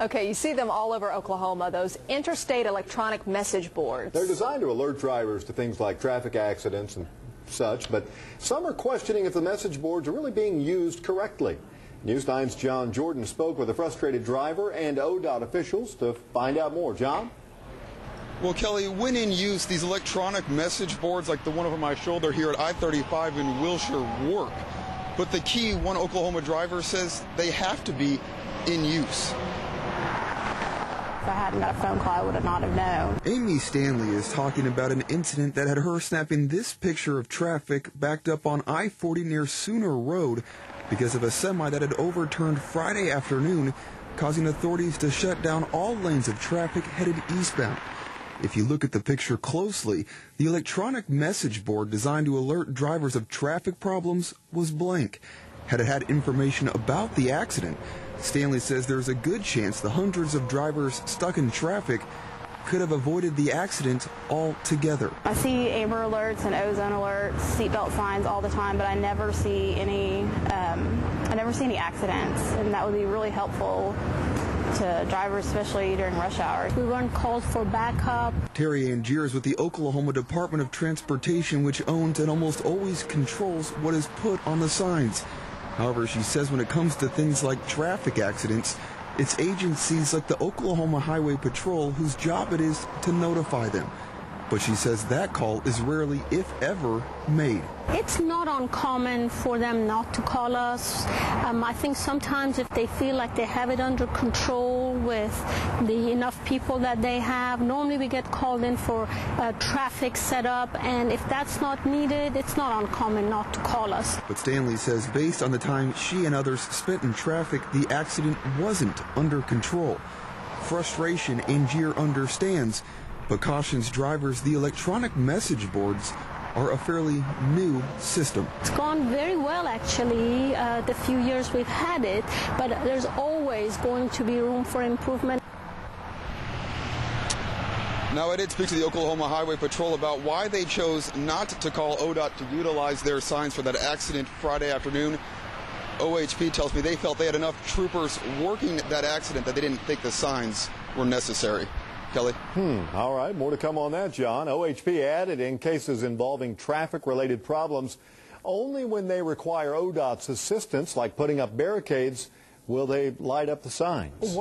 Okay, you see them all over Oklahoma, those interstate electronic message boards. They're designed to alert drivers to things like traffic accidents and such, but some are questioning if the message boards are really being used correctly. News 9's John Jordan spoke with a frustrated driver and ODOT officials to find out more. John? Well, Kelly, when in use, these electronic message boards like the one over my shoulder here at I-35 in Wilshire work. But the key, one Oklahoma driver says, they have to be in use. If I hadn't got a phone call, I would have not have known. Amy Stanley is talking about an incident that had her snapping this picture of traffic backed up on I-40 near Sooner Road because of a semi that had overturned Friday afternoon, causing authorities to shut down all lanes of traffic headed eastbound. If you look at the picture closely, the electronic message board designed to alert drivers of traffic problems was blank. Had it had information about the accident, Stanley says there's a good chance the hundreds of drivers stuck in traffic could have avoided the accident altogether. I see amber alerts and ozone alerts, seatbelt signs all the time, but I never see any accidents, and that would be really helpful to drivers, especially during rush hour. We weren't called for backup. Terry Angier is with the Oklahoma Department of Transportation, which owns and almost always controls what is put on the signs. However, she says when it comes to things like traffic accidents, it's agencies like the Oklahoma Highway Patrol whose job it is to notify them. But she says that call is rarely, if ever, made. It's not uncommon for them not to call us. I think sometimes if they feel like they have it under control with the enough people that they have, normally we get called in for traffic setup, and if that's not needed, it's not uncommon not to call us. But Stanley says based on the time she and others spent in traffic, the accident wasn't under control. Frustration Angier understands, but cautions drivers the electronic message boards are a fairly new system. It's gone very well, actually, the few years we've had it, but there's always going to be room for improvement. Now, I did speak to the Oklahoma Highway Patrol about why they chose not to call ODOT to utilize their signs for that accident Friday afternoon. OHP tells me they felt they had enough troopers working that accident that they didn't think the signs were necessary. Kelly? All right, more to come on that, John. OHP added in cases involving traffic-related problems, only when they require ODOT's assistance, like putting up barricades, will they light up the signs.